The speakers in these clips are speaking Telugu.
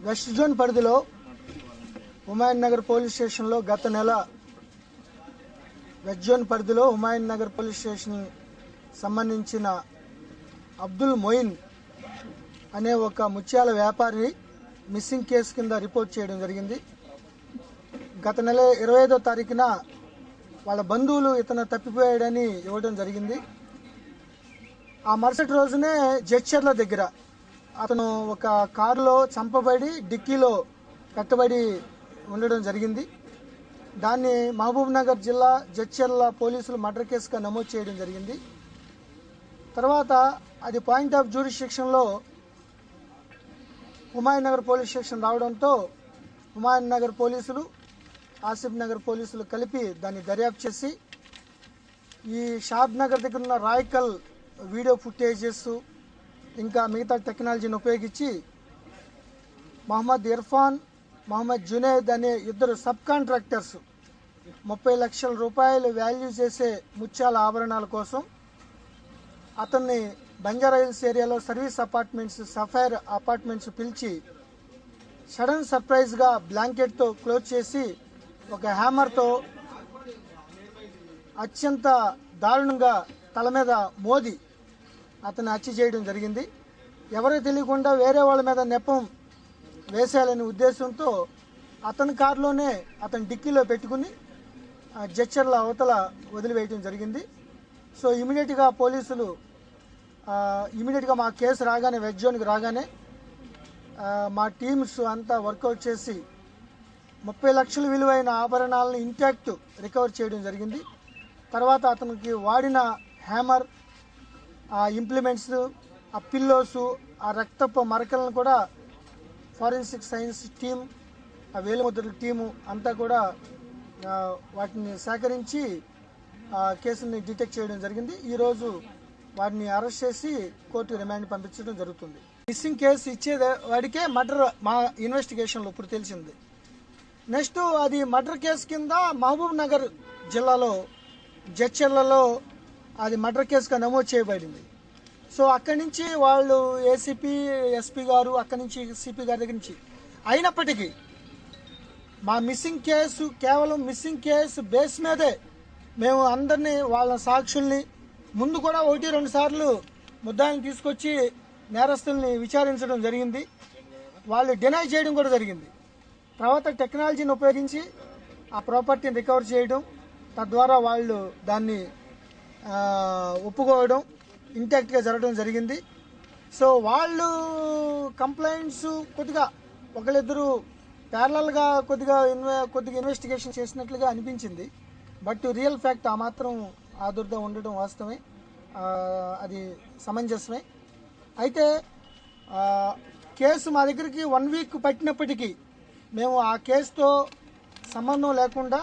వెస్ట్ జోన్ పరిధిలో హుమాయూన్ నగర్ పోలీస్ స్టేషన్లో గత నెల వెస్ట్ జోన్ పరిధిలో హుమాయూన్ నగర్ పోలీస్ స్టేషన్ సంబంధించిన అబ్దుల్ మొయిన్ అనే ఒక ముత్యాల వ్యాపారి మిస్సింగ్ కేసు కింద రిపోర్ట్ చేయడం జరిగింది. గత నెల 25వ తారీఖున వాళ్ళ బంధువులు ఇతను తప్పిపోయాడని ఇవ్వడం జరిగింది. ఆ మరుసటి రోజునే జడ్చర్ల దగ్గర అతను ఒక కారులో చంపబడి డిక్కీలో కట్టబడి ఉండడం జరిగింది. దాన్ని మహబూబ్ నగర్ జిల్లా జడ్చర్ల పోలీసులు మర్డర్ కేసుగా నమోదు చేయడం జరిగింది. తర్వాత అది పాయింట్ ఆఫ్ జ్యూరిస్డిక్షన్లో హుమాయూన్ నగర్ పోలీస్ స్టేషన్ రావడంతో హుమాయూన్ నగర్ పోలీసులు ఆసిఫ్ నగర్ పోలీసులు కలిపి దాన్ని దర్యాప్తు చేసి ఈ షాద్ నగర్ దగ్గర ఉన్న రాయకల్ వీడియో ఫుటేజెస్ ఇంకా మిగతా టెక్నాలజీని ఉపయోగించి మహమ్మద్ ఇర్ఫాన్, మహమ్మద్ జునేద్ అనే ఇద్దరు సబ్ కాంట్రాక్టర్స్ 30 లక్షల రూపాయలు వాల్యూ చేసే ముత్యాల ఆభరణాల కోసం అతన్ని బంజారాహిల్స్ ఏరియాలో సర్వీస్ అపార్ట్మెంట్స్ సఫైర్ అపార్ట్మెంట్స్ పిలిచి సడన్ సర్ప్రైజ్గా బ్లాంకెట్తో క్లోజ్ చేసి ఒక హ్యామర్తో అత్యంత దారుణంగా తల మీద మోది అతన్ని హత్య చేయడం జరిగింది. ఎవరికి తెలియకుండా వేరే వాళ్ళ మీద నెపం వేసేయాలనే ఉద్దేశంతో అతని కారులోనే అతని డిక్కీలో పెట్టుకుని జడ్చర్ల అవతల వదిలివేయడం జరిగింది. సో ఇమీడియట్గా పోలీసులు మా కేసు రాగానే వెస్ట్ జోన్కి రాగానే మా టీమ్స్ అంతా వర్కౌట్ చేసి 30 లక్షల విలువైన ఆభరణాలను ఇంటాక్ట్ రికవర్ చేయడం జరిగింది. తర్వాత అతనికి వాడిన హ్యామర్, ఆ ఇంప్లిమెంట్స్, ఆ పిల్లోసు, ఆ రక్తపు మరకలను కూడా ఫారెన్సిక్ సైన్స్ టీమ్, ఆ వేలుముద్రల టీము అంతా కూడా వాటిని సేకరించి కేసుని డిటెక్ట్ చేయడం జరిగింది. ఈరోజు వారిని అరెస్ట్ చేసి కోర్టు రిమాండ్ పంపించడం జరుగుతుంది. మిస్సింగ్ కేసు ఇచ్చేది వాడికే మర్డర్ మా ఇన్వెస్టిగేషన్లో ఇప్పుడు తెలిసింది. నెక్స్ట్ అది మర్డర్ కేసు కింద మహబూబ్ నగర్ జిల్లాలో జడ్చర్లలో అది మర్డర్ కేసుగా నమోదు చేయబడింది. సో అక్కడి నుంచి వాళ్ళు ఏసీపీ, ఎస్పీ గారు అక్కడి నుంచి సిపి గారి దగ్గర నుంచి అయినప్పటికీ మా మిస్సింగ్ కేసు కేవలం మిస్సింగ్ కేసు బేస్ మీదే మేము అందరినీ వాళ్ళ సాక్షుల్ని ముందు కూడా 1-2 సార్లు ముద్దాయిని తీసుకొచ్చి నేరస్తుల్ని విచారించడం జరిగింది. వాళ్ళు డినై చేయడం కూడా జరిగింది. తర్వాత టెక్నాలజీని ఉపయోగించి ఆ ప్రాపర్టీని రికవర్ చేయడం, తద్వారా వాళ్ళు దాన్ని ఒప్పుకోవడం ఇంటాక్ట్గా జరగడం జరిగింది. సో వాళ్ళు కంప్లైంట్స్ కొద్దిగా ఒకళ్ళిద్దరు ప్యారలల్గా కొద్దిగా ఇన్వెస్టిగేషన్ చేసినట్లుగా అనిపించింది. బట్ రియల్ ఫ్యాక్ట్ ఆ మాత్రం ఆదుర్దా ఉండడం వాస్తవమే, అది సమంజసమే. అయితే కేసు మా దగ్గరికి 1 వీక్ పట్టినప్పటికీ మేము ఆ కేసుతో సంబంధం లేకుండా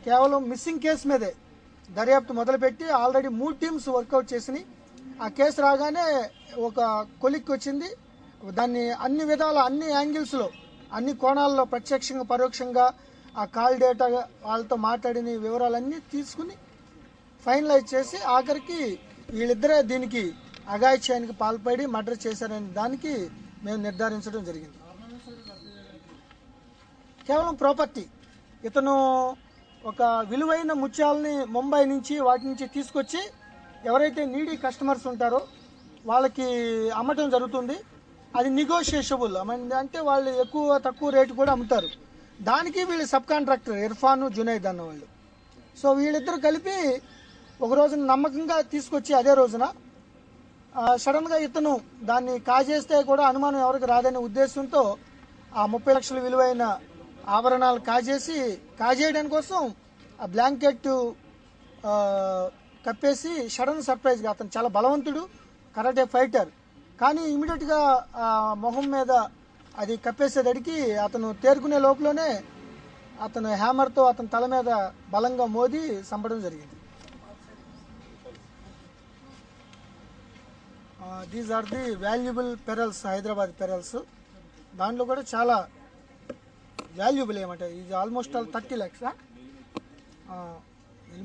కేవలం మిస్సింగ్ కేసు మీదే దర్యాప్తు మొదలుపెట్టి ఆల్రెడీ 3 టీమ్స్ వర్కౌట్ చేసినాయి. ఆ కేసు రాగానే ఒక కొలిక్కి వచ్చింది. దాన్ని అన్ని విధాల అన్ని యాంగిల్స్లో అన్ని కోణాల్లో ప్రత్యక్షంగా పరోక్షంగా ఆ కాల్ డేటా వాళ్ళతో మాట్లాడిన వివరాలన్నీ తీసుకుని ఫైనలైజ్ చేసి ఆఖరికి వీళ్ళిద్దరే దీనికి అఘాయిత్యానికి పాల్పడి మర్డర్ చేశారనే దానికి మేము నిర్ధారించడం జరిగింది. కేవలం ప్రాపర్టీ, ఇతను ఒక విలువైన ముత్యాలని ముంబై నుంచి వాటి నుంచి తీసుకొచ్చి ఎవరైతే నీడీ కస్టమర్స్ ఉంటారో వాళ్ళకి అమ్మటం జరుగుతుంది. అది నెగోషియేషబుల్, అంటే వాళ్ళు ఎక్కువ తక్కువ రేటు కూడా అమ్ముతారు. దానికి వీళ్ళు సబ్ కాంట్రాక్టర్ ఇర్ఫాన్, జునైద్ అన్న వాళ్ళు. సో వీళ్ళిద్దరు కలిపి ఒక రోజున నమ్మకంగా తీసుకొచ్చి అదే రోజున సడన్గా ఇతను దాన్ని కాజేస్తే కూడా అనుమానం ఎవరికి రాదనే ఉద్దేశంతో ఆ 30 లక్షల విలువైన ఆభరణాలు కాజేయడానికి కోసం ఆ బ్లాంకెట్ కప్పేసి సడన్ సర్ప్రైజ్గా, అతను చాలా బలవంతుడు, కరాటే ఫైటర్, కానీ ఇమీడియట్గా మొహం మీద అది కప్పేసేదడికి అతను తేరుకునే లోపలనే అతను హ్యామర్తో అతని తల మీద బలంగా మోది చంపడం జరిగింది. These are the valuable pearls, Hyderabad pearls. దాంట్లో కూడా చాలా వాల్యుబుల్ ఏమంటే ఇది ఆల్మోస్ట్ ఆల్ 30 lakhs.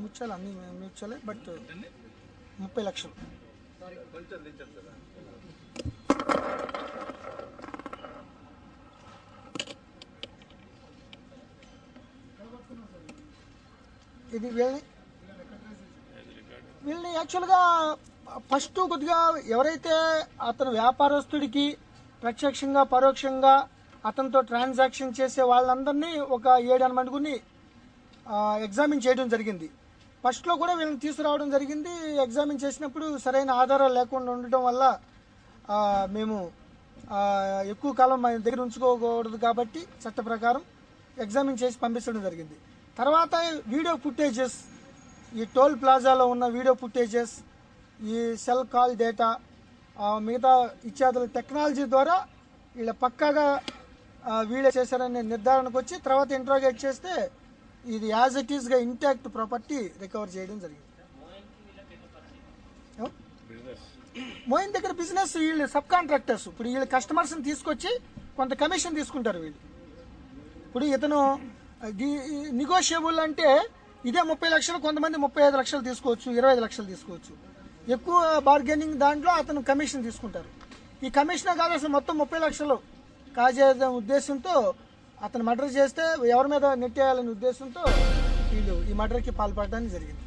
ముత్యాలు అన్ని ముత్యాలే, బట్ 30 లక్షలు. ఇది వీళ్ళని యాక్చువల్గా ఫస్ట్ కొద్దిగా ఎవరైతే అతను వ్యాపారస్తుడికి ప్రత్యక్షంగా పరోక్షంగా అతనితో ట్రాన్సాక్షన్ చేసే వాళ్ళందరినీ ఒక 7 మందిని ఎగ్జామిన్ చేయడం జరిగింది. ఫస్ట్లో కూడా వీళ్ళని తీసుకురావడం జరిగింది. ఎగ్జామిన్ చేసినప్పుడు సరైన ఆధారాలు లేకుండా ఉండటం వల్ల మేము ఎక్కువ కాలం మన దగ్గర ఉంచుకోకూడదు కాబట్టి చట్ట ప్రకారం ఎగ్జామిన్ చేసి పంపించడం జరిగింది. తర్వాత వీడియో ఫుటేజెస్, ఈ టోల్ ప్లాజాలో ఉన్న వీడియో ఫుటేజెస్, ఈ సెల్ కాల్ డేటా, మిగతా ఇత్యాదుల టెక్నాలజీ ద్వారా వీళ్ళ పక్కాగా వీళ్ళే చేశారనే నిర్ధారణకు వచ్చి తర్వాత ఇంట్రాగేట్ చేస్తే ఇది యాజ్ ఇట్ ఈస్గా ఇంటాక్ట్ ప్రాపర్టీ రికవర్ చేయడం జరిగింది. మోయిన్ దగ్గర బిజినెస్ వీళ్ళు సబ్ కాంట్రాక్టర్స్. ఇప్పుడు వీళ్ళు కస్టమర్స్ని తీసుకొచ్చి కొంత కమిషన్ తీసుకుంటారు వీళ్ళు. ఇప్పుడు ఇతను నెగోషియబుల్ అంటే ఇదే 30 లక్షలు, కొంతమంది 35 లక్షలు తీసుకోవచ్చు, 25 లక్షలు తీసుకోవచ్చు. ఎక్కువ బార్గెనింగ్ దాంట్లో అతను కమిషన్ తీసుకుంటారు. ఈ కమిషన్ కాదు అసలు మొత్తం 30 లక్షలు కాజేసే ఉద్దేశంతో అతను మర్డర్ చేస్తే ఎవరి మీద నెట్టేయాలనే ఉద్దేశంతో వీళ్ళు ఈ మర్డర్కి పాల్పడడానికి జరిగింది.